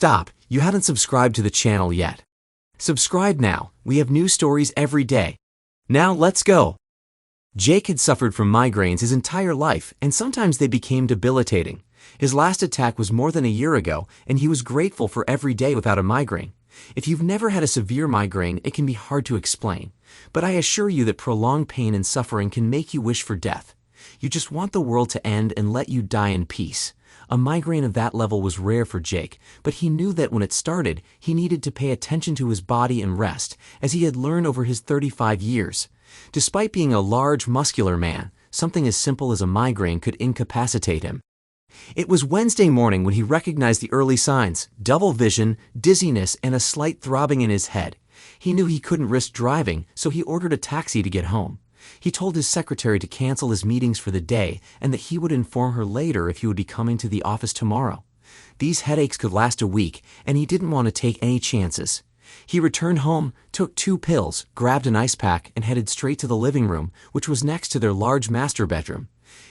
Stop, you haven't subscribed to the channel yet. Subscribe now, we have new stories every day. Now let's go. Jake had suffered from migraines his entire life, and sometimes they became debilitating. His last attack was more than a year ago, and he was grateful for every day without a migraine. If you've never had a severe migraine, it can be hard to explain. But I assure you that prolonged pain and suffering can make you wish for death. You just want the world to end and let you die in peace. A migraine of that level was rare for Jake, but he knew that when it started, he needed to pay attention to his body and rest, as he had learned over his 35 years. Despite being a large, muscular man, something as simple as a migraine could incapacitate him. It was Wednesday morning when he recognized the early signs: double vision, dizziness, and a slight throbbing in his head. He knew he couldn't risk driving, so he ordered a taxi to get home. He told his secretary to cancel his meetings for the day and that he would inform her later if he would be coming to the office tomorrow. These headaches could last a week, and he didn't want to take any chances. He returned home, took 2 pills, grabbed an ice pack, and headed straight to the living room, which was next to their large master bedroom.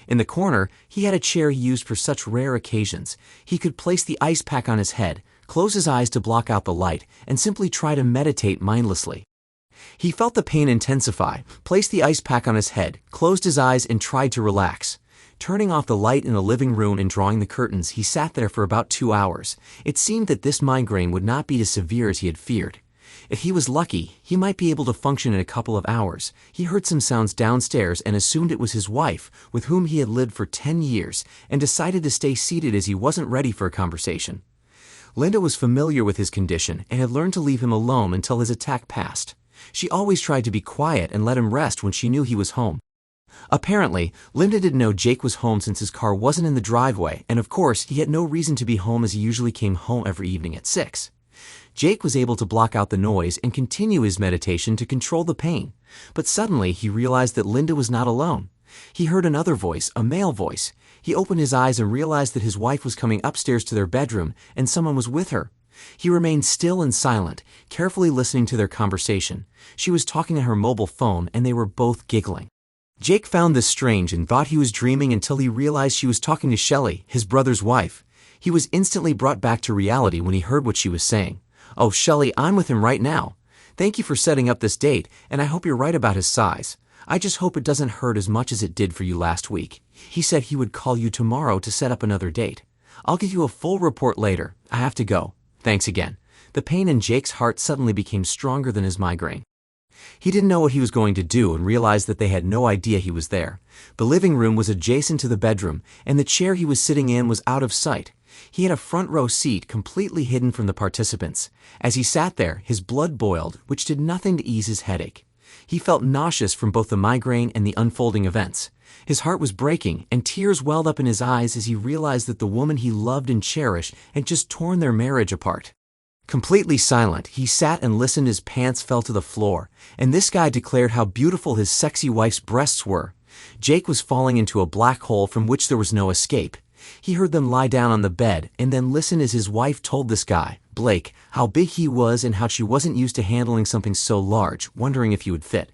In the corner, he had a chair he used for such rare occasions. He could place the ice pack on his head, close his eyes to block out the light, and simply try to meditate mindlessly. He felt the pain intensify, placed the ice pack on his head, closed his eyes, and tried to relax. Turning off the light in the living room and drawing the curtains, he sat there for about 2 hours. It seemed that this migraine would not be as severe as he had feared. If he was lucky, he might be able to function in a couple of hours. He heard some sounds downstairs and assumed it was his wife, with whom he had lived for 10 years, and decided to stay seated as he wasn't ready for a conversation. Linda was familiar with his condition and had learned to leave him alone until his attack passed. She always tried to be quiet and let him rest when she knew he was home. Apparently, Linda didn't know Jake was home since his car wasn't in the driveway, and of course, he had no reason to be home as he usually came home every evening at 6. Jake was able to block out the noise and continue his meditation to control the pain. But suddenly, he realized that Linda was not alone. He heard another voice, a male voice. He opened his eyes and realized that his wife was coming upstairs to their bedroom, and someone was with her. He remained still and silent, carefully listening to their conversation. She was talking on her mobile phone, and they were both giggling. Jake found this strange and thought he was dreaming until he realized she was talking to Shelley, his brother's wife. He was instantly brought back to reality when he heard what she was saying. "Oh, Shelley, I'm with him right now. Thank you for setting up this date, and I hope you're right about his size. I just hope it doesn't hurt as much as it did for you last week. He said he would call you tomorrow to set up another date. I'll give you a full report later. I have to go. Thanks again." The pain in Jake's heart suddenly became stronger than his migraine. He didn't know what he was going to do and realized that they had no idea he was there. The living room was adjacent to the bedroom, and the chair he was sitting in was out of sight. He had a front row seat completely hidden from the participants. As he sat there, his blood boiled, which did nothing to ease his headache. He felt nauseous from both the migraine and the unfolding events. His heart was breaking, and tears welled up in his eyes as he realized that the woman he loved and cherished had just torn their marriage apart. Completely silent, he sat and listened as pants fell to the floor, and this guy declared how beautiful his sexy wife's breasts were. Jake was falling into a black hole from which there was no escape. He heard them lie down on the bed and then listened as his wife told this guy, Blake, how big he was and how she wasn't used to handling something so large, wondering if he would fit.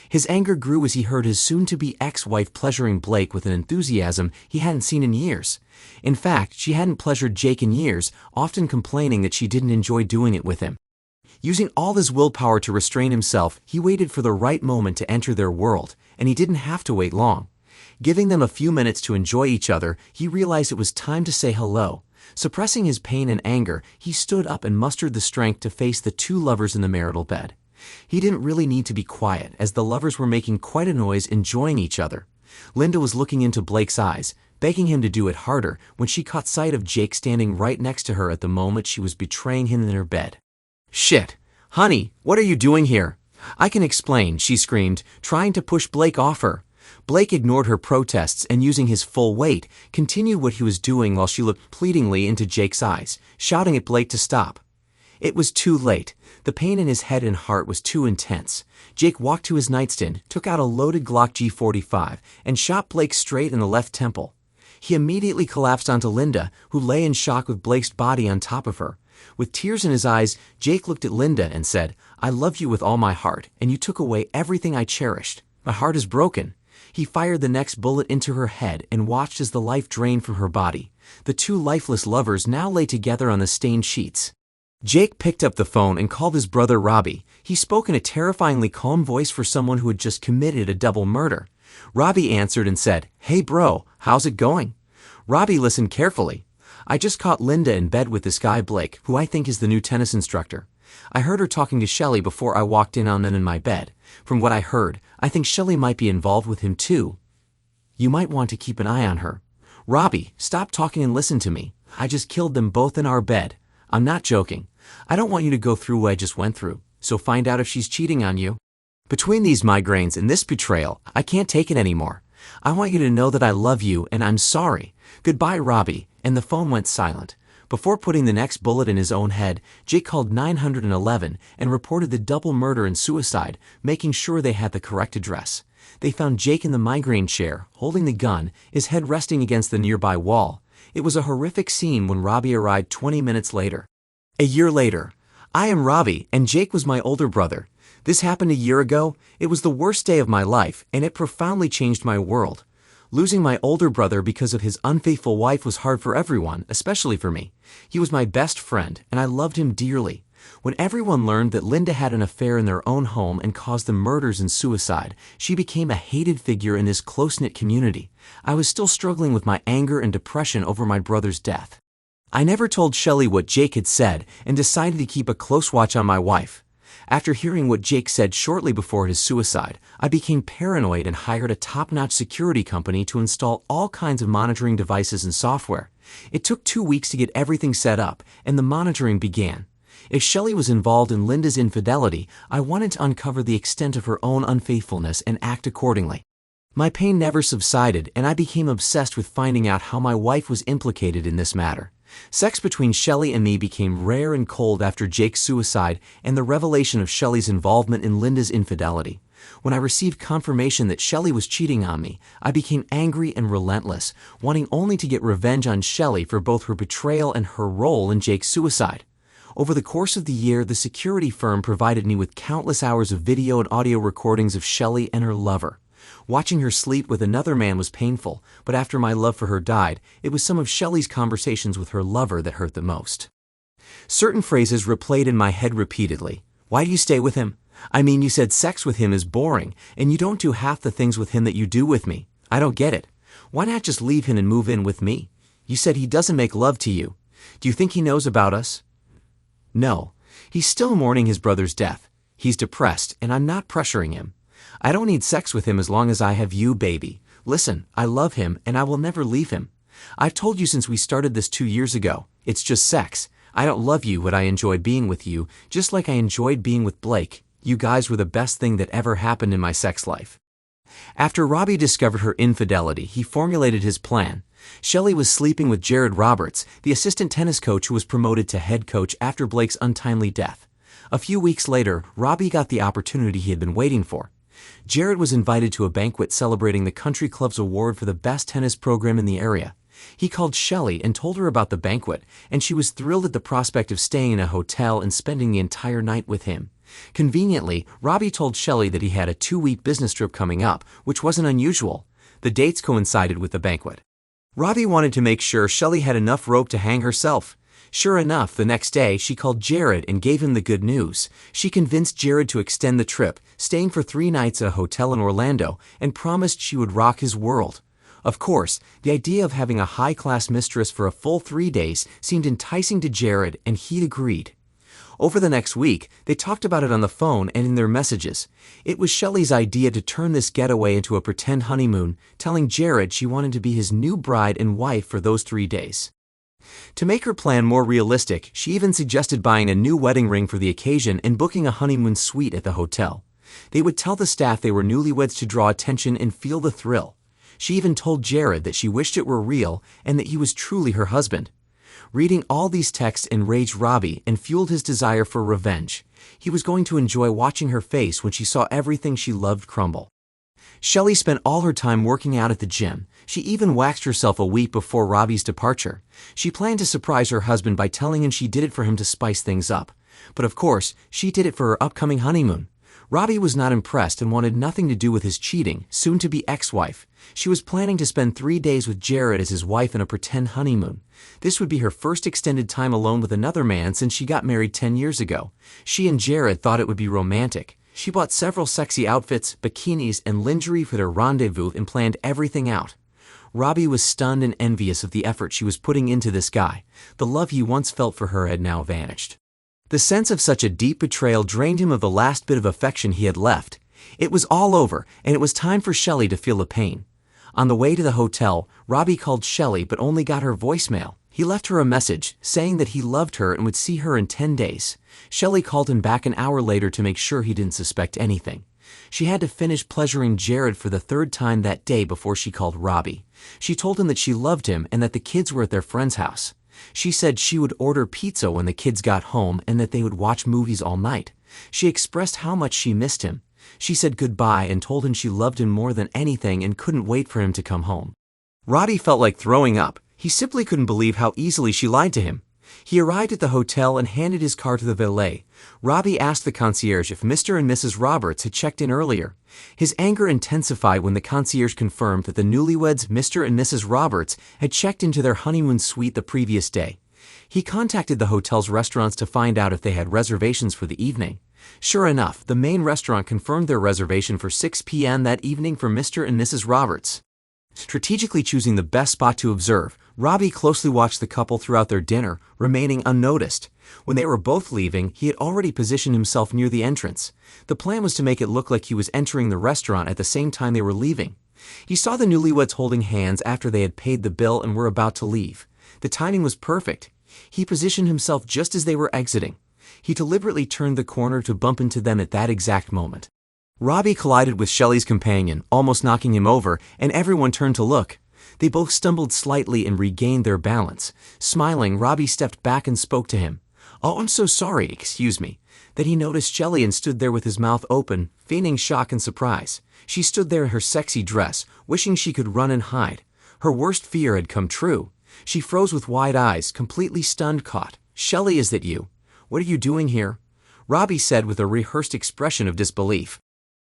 His anger grew as he heard his soon-to-be ex-wife pleasuring Blake with an enthusiasm he hadn't seen in years. In fact, she hadn't pleasured Jake in years, often complaining that she didn't enjoy doing it with him. Using all his willpower to restrain himself, he waited for the right moment to enter their world, and he didn't have to wait long. Giving them a few minutes to enjoy each other, he realized it was time to say hello. Suppressing his pain and anger, he stood up and mustered the strength to face the 2 lovers in the marital bed. He didn't really need to be quiet, as the lovers were making quite a noise enjoying each other. Linda was looking into Blake's eyes, begging him to do it harder, when she caught sight of Jake standing right next to her at the moment she was betraying him in her bed. "Shit! Honey, what are you doing here?" "I can explain," she screamed, trying to push Blake off her. Blake ignored her protests and, using his full weight, continued what he was doing while she looked pleadingly into Jake's eyes, shouting at Blake to stop. It was too late. The pain in his head and heart was too intense. Jake walked to his nightstand, took out a loaded Glock G45, and shot Blake straight in the left temple. He immediately collapsed onto Linda, who lay in shock with Blake's body on top of her. With tears in his eyes, Jake looked at Linda and said, "I love you with all my heart, and you took away everything I cherished. My heart is broken." He fired the next bullet into her head and watched as the life drained from her body. The two lifeless lovers now lay together on the stained sheets. Jake picked up the phone and called his brother Robbie. He spoke in a terrifyingly calm voice for someone who had just committed a double murder. Robbie answered and said, "Hey bro, how's it going?" Robbie listened carefully. "I just caught Linda in bed with this guy Blake, who I think is the new tennis instructor. I heard her talking to Shelley before I walked in on them in my bed. From what I heard, I think Shelley might be involved with him too. You might want to keep an eye on her." "Robbie, stop talking and listen to me. I just killed them both in our bed. I'm not joking. I don't want you to go through what I just went through, so find out if she's cheating on you. Between these migraines and this betrayal, I can't take it anymore. I want you to know that I love you and I'm sorry. Goodbye, Robbie," and the phone went silent. Before putting the next bullet in his own head, Jake called 911 and reported the double murder and suicide, making sure they had the correct address. They found Jake in the migraine chair, holding the gun, his head resting against the nearby wall. It was a horrific scene when Robbie arrived 20 minutes later. A year later. "I am Robbie, and Jake was my older brother. This happened a year ago. It was the worst day of my life, and it profoundly changed my world. Losing my older brother because of his unfaithful wife was hard for everyone, especially for me. He was my best friend, and I loved him dearly. When everyone learned that Linda had an affair in their own home and caused the murders and suicide, she became a hated figure in this close-knit community. I was still struggling with my anger and depression over my brother's death. I never told Shelley what Jake had said and decided to keep a close watch on my wife. After hearing what Jake said shortly before his suicide, I became paranoid and hired a top-notch security company to install all kinds of monitoring devices and software. It took 2 weeks to get everything set up, and the monitoring began. If Shelley was involved in Linda's infidelity, I wanted to uncover the extent of her own unfaithfulness and act accordingly. My pain never subsided, and I became obsessed with finding out how my wife was implicated in this matter. Sex between Shelley and me became rare and cold after Jake's suicide and the revelation of Shelley's involvement in Linda's infidelity. When I received confirmation that Shelley was cheating on me, I became angry and relentless, wanting only to get revenge on Shelley for both her betrayal and her role in Jake's suicide. Over the course of the year, the security firm provided me with countless hours of video and audio recordings of Shelley and her lover. Watching her sleep with another man was painful, but after my love for her died, it was some of Shelley's conversations with her lover that hurt the most. Certain phrases replayed in my head repeatedly. "Why do you stay with him? I mean, you said sex with him is boring, and you don't do half the things with him that you do with me. I don't get it. Why not just leave him and move in with me? You said he doesn't make love to you. Do you think he knows about us?" No. He's still mourning his brother's death. He's depressed, and I'm not pressuring him. I don't need sex with him as long as I have you, baby. Listen, I love him, and I will never leave him. I've told you since we started this 2 years ago. It's just sex. I don't love you, but I enjoy being with you, just like I enjoyed being with Blake. You guys were the best thing that ever happened in my sex life. After Robbie discovered her infidelity, he formulated his plan. Shelley was sleeping with Jared Roberts, the assistant tennis coach who was promoted to head coach after Blake's untimely death. A few weeks later, Robbie got the opportunity he had been waiting for. Jared was invited to a banquet celebrating the country club's award for the best tennis program in the area. He called Shelley and told her about the banquet, and she was thrilled at the prospect of staying in a hotel and spending the entire night with him. Conveniently, Robbie told Shelley that he had a 2-week business trip coming up, which wasn't unusual. The dates coincided with the banquet. Robbie wanted to make sure Shelley had enough rope to hang herself. Sure enough, the next day, she called Jared and gave him the good news. She convinced Jared to extend the trip, staying for 3 nights at a hotel in Orlando, and promised she would rock his world. Of course, the idea of having a high-class mistress for a full 3 days seemed enticing to Jared, and he'd agreed. Over the next week, they talked about it on the phone and in their messages. It was Shelley's idea to turn this getaway into a pretend honeymoon, telling Jared she wanted to be his new bride and wife for those 3 days. To make her plan more realistic, she even suggested buying a new wedding ring for the occasion and booking a honeymoon suite at the hotel. They would tell the staff they were newlyweds to draw attention and feel the thrill. She even told Jared that she wished it were real and that he was truly her husband. Reading all these texts enraged Robbie and fueled his desire for revenge. He was going to enjoy watching her face when she saw everything she loved crumble. Shelley spent all her time working out at the gym. She even waxed herself a week before Robbie's departure. She planned to surprise her husband by telling him she did it for him to spice things up. But of course, she did it for her upcoming honeymoon. Robbie was not impressed and wanted nothing to do with his cheating, soon-to-be ex-wife. She was planning to spend 3 days with Jared as his wife in a pretend honeymoon. This would be her first extended time alone with another man since she got married 10 years ago. She and Jared thought it would be romantic. She bought several sexy outfits, bikinis, and lingerie for their rendezvous and planned everything out. Robbie was stunned and envious of the effort she was putting into this guy. The love he once felt for her had now vanished. The sense of such a deep betrayal drained him of the last bit of affection he had left. It was all over, and it was time for Shelley to feel the pain. On the way to the hotel, Robbie called Shelley but only got her voicemail. He left her a message, saying that he loved her and would see her in 10 days. Shelley called him back an hour later to make sure he didn't suspect anything. She had to finish pleasuring Jared for the 3rd time that day before she called Robbie. She told him that she loved him and that the kids were at their friend's house. She said she would order pizza when the kids got home and that they would watch movies all night. She expressed how much she missed him. She said goodbye and told him she loved him more than anything and couldn't wait for him to come home. Robbie felt like throwing up. He simply couldn't believe how easily she lied to him. He arrived at the hotel and handed his car to the valet. Robbie asked the concierge if Mr. and Mrs. Roberts had checked in earlier. His anger intensified when the concierge confirmed that the newlyweds Mr. and Mrs. Roberts had checked into their honeymoon suite the previous day. He contacted the hotel's restaurants to find out if they had reservations for the evening. Sure enough, the main restaurant confirmed their reservation for 6 p.m. that evening for Mr. and Mrs. Roberts. Strategically choosing the best spot to observe, Robbie closely watched the couple throughout their dinner, remaining unnoticed. When they were both leaving, he had already positioned himself near the entrance. The plan was to make it look like he was entering the restaurant at the same time they were leaving. He saw the newlyweds holding hands after they had paid the bill and were about to leave. The timing was perfect. He positioned himself just as they were exiting. He deliberately turned the corner to bump into them at that exact moment. Robbie collided with Shelley's companion, almost knocking him over, and everyone turned to look. They both stumbled slightly and regained their balance. Smiling, Robbie stepped back and spoke to him. "Oh, I'm so sorry, excuse me." Then he noticed Shelley and stood there with his mouth open, feigning shock and surprise. She stood there in her sexy dress, wishing she could run and hide. Her worst fear had come true. She froze with wide eyes, completely stunned. "Caught. Shelley, is that you? What are you doing here?" Robbie said with a rehearsed expression of disbelief.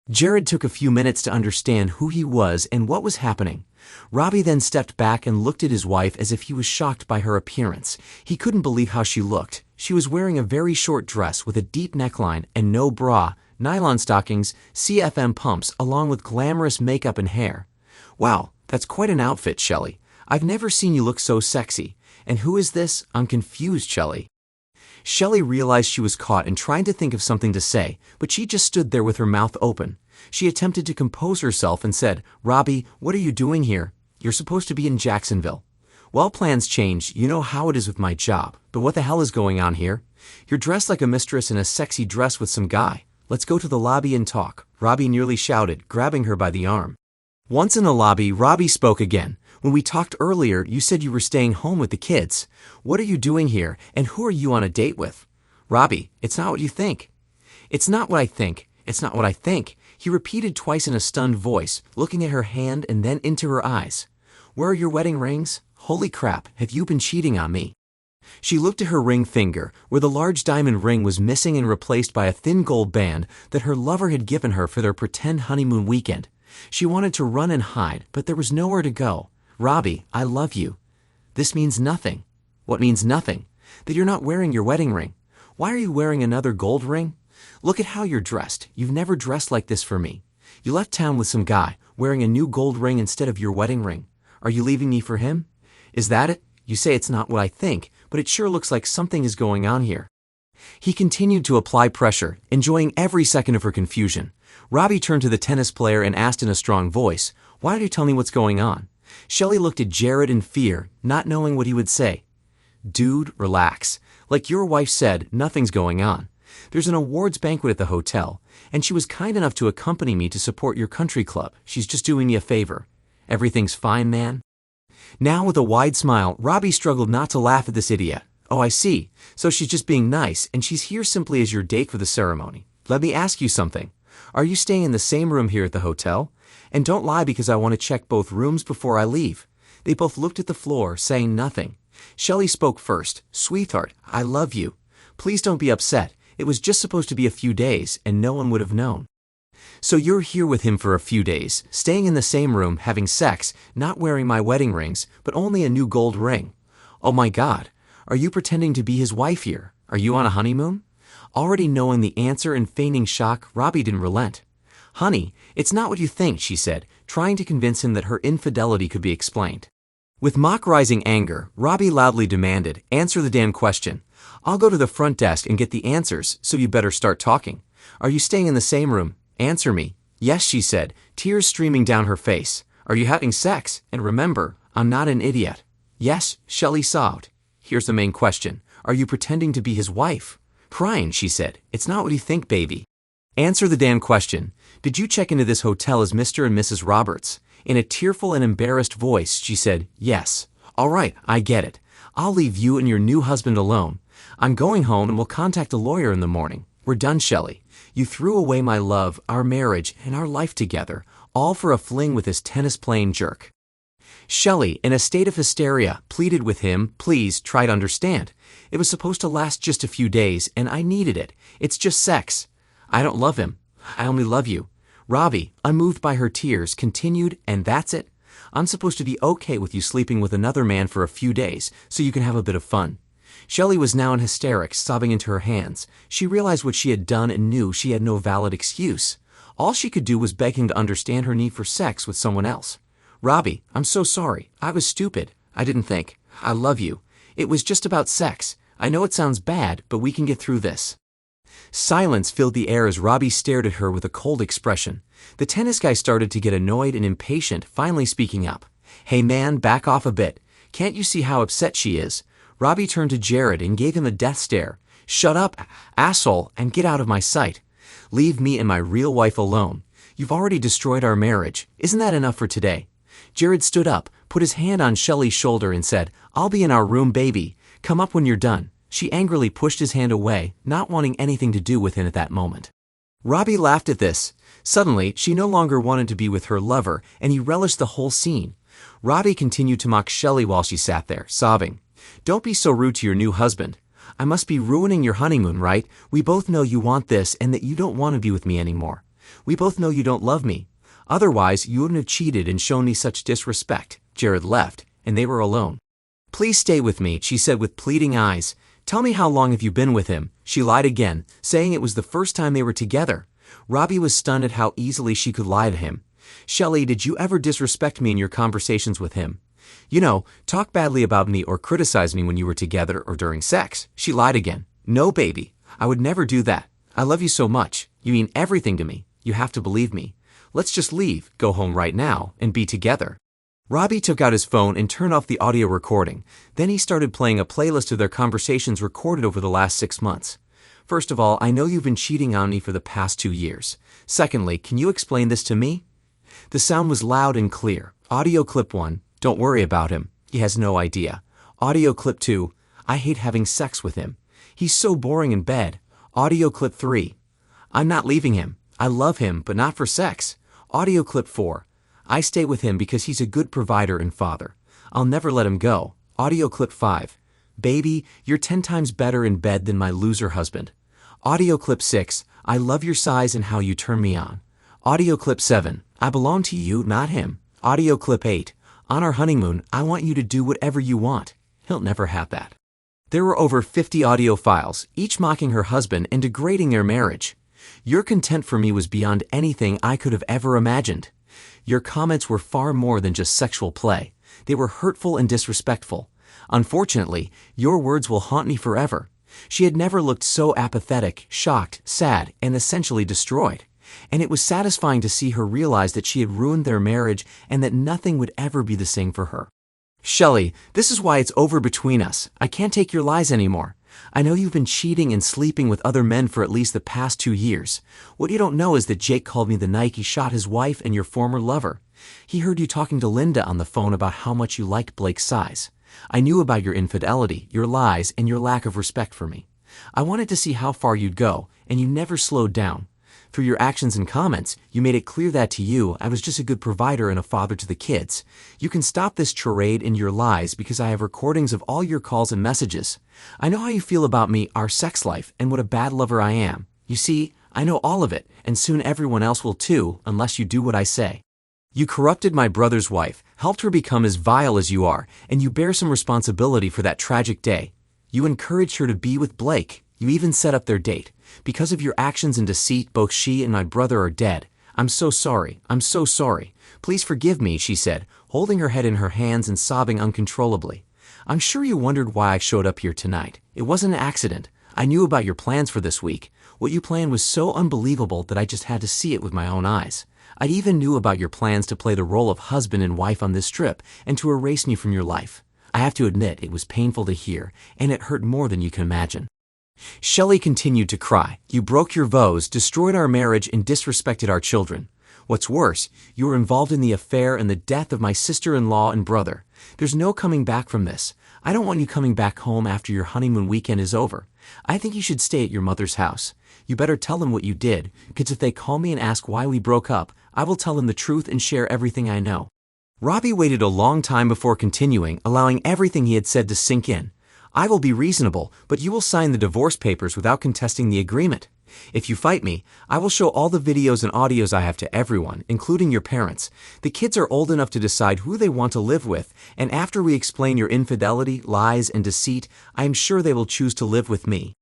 Jared took a few minutes to understand who he was and what was happening. Robbie then stepped back and looked at his wife as if he was shocked by her appearance. He couldn't believe how she looked. She was wearing a very short dress with a deep neckline and no bra, nylon stockings, CFM pumps, along with glamorous makeup and hair. "Wow, that's quite an outfit, Shelley. I've never seen you look so sexy. And who is this? I'm confused, Shelley." Shelley realized she was caught and tried to think of something to say, but she just stood there with her mouth open. She attempted to compose herself and said, "Robbie, what are you doing here? You're supposed to be in Jacksonville." "Well, plans change. You know how it is with my job. But what the hell is going on here? You're dressed like a mistress in a sexy dress with some guy. Let's go to the lobby and talk," Robbie nearly shouted, grabbing her by the arm. Once in the lobby, Robbie spoke again. "When we talked earlier, you said you were staying home with the kids. What are you doing here, and who are you on a date with?" "Robbie, it's not what you think." "It's not what I think. It's not what I think," he repeated twice in a stunned voice, looking at her hand and then into her eyes. "Where are your wedding rings? Holy crap, have you been cheating on me?" She looked at her ring finger, where the large diamond ring was missing and replaced by a thin gold band that her lover had given her for their pretend honeymoon weekend. She wanted to run and hide, but there was nowhere to go. "Robbie, I love you." "This means nothing." "What means nothing?" "That you're not wearing your wedding ring." "Why are you wearing another gold ring?" "Look at how you're dressed. You've never dressed like this for me. You left town with some guy, wearing a new gold ring instead of your wedding ring. Are you leaving me for him? Is that it? You say it's not what I think, but it sure looks like something is going on here." He continued to apply pressure, enjoying every second of her confusion. Robbie turned to the tennis player and asked in a strong voice, "Why don't you tell me what's going on?" Shelley looked at Jared in fear, not knowing what he would say. "Dude, relax. Like your wife said, nothing's going on. There's an awards banquet at the hotel, and she was kind enough to accompany me to support your country club. She's just doing me a favor. Everything's fine, man." Now with a wide smile, Robbie struggled not to laugh at this idiot. "Oh, I see. So she's just being nice, and she's here simply as your date for the ceremony. Let me ask you something. Are you staying in the same room here at the hotel? And don't lie because I want to check both rooms before I leave." They both looked at the floor, saying nothing. Shelley spoke first. "Sweetheart, I love you. Please don't be upset. It was just supposed to be a few days, and no one would have known." So you're here with him for a few days, staying in the same room, having sex, not wearing my wedding rings, but only a new gold ring. Oh my God, are you pretending to be his wife here? Are you on a honeymoon? Already knowing the answer and feigning shock, Robbie didn't relent. Honey, it's not what you think, she said, trying to convince him that her infidelity could be explained. With mock-rising anger, Robbie loudly demanded, answer the damn question. I'll go to the front desk and get the answers, so you better start talking. Are you staying in the same room? Answer me. Yes, she said, tears streaming down her face. Are you having sex? And remember, I'm not an idiot. Yes, Shelley sobbed. Here's the main question. Are you pretending to be his wife? Crying, she said, it's not what you think, baby. Answer the damn question. Did you check into this hotel as Mr. and Mrs. Roberts? In a tearful and embarrassed voice, she said, yes. All right, I get it. I'll leave you and your new husband alone. I'm going home and will contact a lawyer in the morning. We're done, Shelley. You threw away my love, our marriage, and our life together, all for a fling with this tennis-playing jerk. Shelley, in a state of hysteria, pleaded with him, please try to understand. It was supposed to last just a few days, and I needed it. It's just sex. I don't love him. I only love you. Robbie, unmoved by her tears, continued, and that's it? I'm supposed to be okay with you sleeping with another man for a few days, so you can have a bit of fun. Shelley was now in hysterics, sobbing into her hands. She realized what she had done and knew she had no valid excuse. All she could do was beg him to understand her need for sex with someone else. Robbie, I'm so sorry. I was stupid. I didn't think. I love you. It was just about sex. I know it sounds bad, but we can get through this. Silence filled the air as Robbie stared at her with a cold expression. The tennis guy started to get annoyed and impatient, finally speaking up. Hey man, back off a bit. Can't you see how upset she is? Robbie turned to Jared and gave him a death stare. Shut up, asshole, and get out of my sight. Leave me and my real wife alone. You've already destroyed our marriage. Isn't that enough for today? Jared stood up, put his hand on Shelley's shoulder and said, I'll be in our room, baby. Come up when you're done. She angrily pushed his hand away, not wanting anything to do with him at that moment. Robbie laughed at this. Suddenly, she no longer wanted to be with her lover, and he relished the whole scene. Robbie continued to mock Shelley while she sat there, sobbing. Don't be so rude to your new husband. I must be ruining your honeymoon, right? We both know you want this and that you don't want to be with me anymore. We both know you don't love me. Otherwise, you wouldn't have cheated and shown me such disrespect. Jared left, and they were alone. Please stay with me, she said with pleading eyes. Tell me how long have you been with him? She lied again, saying it was the first time they were together. Robbie was stunned at how easily she could lie to him. Shelley, did you ever disrespect me in your conversations with him? You know, talk badly about me or criticize me when you were together or during sex. She lied again. No, baby. I would never do that. I love you so much. You mean everything to me. You have to believe me. Let's just leave, go home right now, and be together. Robbie took out his phone and turned off the audio recording. Then he started playing a playlist of their conversations recorded over the last 6 months. First of all, I know you've been cheating on me for the past 2 years. Secondly, can you explain this to me? The sound was loud and clear. Audio clip 1, don't worry about him. He has no idea. Audio clip 2, I hate having sex with him. He's so boring in bed. Audio clip 3, I'm not leaving him. I love him, but not for sex. Audio clip 4, I stay with him because he's a good provider and father. I'll never let him go. Audio clip 5, baby, you're 10 times better in bed than my loser husband. Audio clip 6, I love your size and how you turn me on. Audio clip 7, I belong to you, not him. Audio clip 8, on our honeymoon, I want you to do whatever you want. He'll never have that. There were over 50 audio files, each mocking her husband and degrading their marriage. Your contempt for me was beyond anything I could have ever imagined. Your comments were far more than just sexual play. They were hurtful and disrespectful. Unfortunately, your words will haunt me forever. She had never looked so apathetic, shocked, sad, and essentially destroyed. And it was satisfying to see her realize that she had ruined their marriage and that nothing would ever be the same for her. Shelley, this is why it's over between us. I can't take your lies anymore. I know you've been cheating and sleeping with other men for at least the past 2 years. What you don't know is that Jake called me the night he shot his wife and your former lover. He heard you talking to Linda on the phone about how much you liked Blake's size. I knew about your infidelity, your lies, and your lack of respect for me. I wanted to see how far you'd go, and you never slowed down. Through your actions and comments, you made it clear that to you, I was just a good provider and a father to the kids. You can stop this charade and your lies because I have recordings of all your calls and messages. I know how you feel about me, our sex life, and what a bad lover I am. You see, I know all of it, and soon everyone else will too, unless you do what I say. You corrupted my brother's wife, helped her become as vile as you are, and you bear some responsibility for that tragic day. You encouraged her to be with Blake. You even set up their date. Because of your actions and deceit, both she and my brother are dead. I'm so sorry. I'm so sorry. Please forgive me, she said, holding her head in her hands and sobbing uncontrollably. I'm sure you wondered why I showed up here tonight. It wasn't an accident. I knew about your plans for this week. What you planned was so unbelievable that I just had to see it with my own eyes. I even knew about your plans to play the role of husband and wife on this trip and to erase me from your life. I have to admit it was painful to hear, and it hurt more than you can imagine. Shelley continued to cry. You broke your vows, destroyed our marriage, and disrespected our children. What's worse, you were involved in the affair and the death of my sister-in-law and brother. There's no coming back from this. I don't want you coming back home after your honeymoon weekend is over. I think you should stay at your mother's house. You better tell them what you did, because if they call me and ask why we broke up, I will tell them the truth and share everything I know. Robbie waited a long time before continuing, allowing everything he had said to sink in. I will be reasonable, but you will sign the divorce papers without contesting the agreement. If you fight me, I will show all the videos and audios I have to everyone, including your parents. The kids are old enough to decide who they want to live with, and after we explain your infidelity, lies, and deceit, I am sure they will choose to live with me.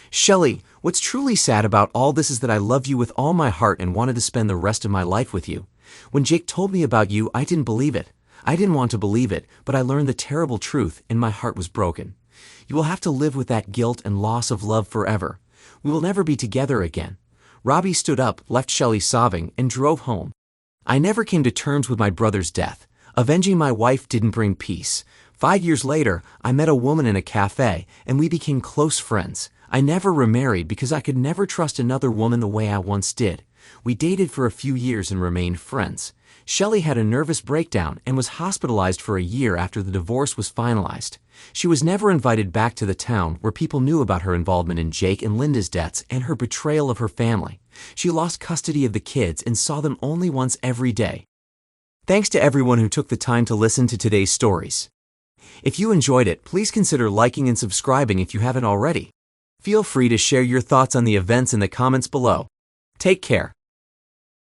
Shelley, what's truly sad about all this is that I love you with all my heart and wanted to spend the rest of my life with you. When Jake told me about you, I didn't believe it. I didn't want to believe it, but I learned the terrible truth, and my heart was broken. You will have to live with that guilt and loss of love forever. We will never be together again. Robbie stood up, left Shelley sobbing, and drove home. I never came to terms with my brother's death. Avenging my wife didn't bring peace. 5 years later, I met a woman in a cafe, and we became close friends. I never remarried because I could never trust another woman the way I once did. We dated for a few years and remained friends. Shelley had a nervous breakdown and was hospitalized for a year after the divorce was finalized. She was never invited back to the town where people knew about her involvement in Jake and Linda's deaths and her betrayal of her family. She lost custody of the kids and saw them only once every day. Thanks to everyone who took the time to listen to today's stories. If you enjoyed it, please consider liking and subscribing if you haven't already. Feel free to share your thoughts on the events in the comments below. Take care.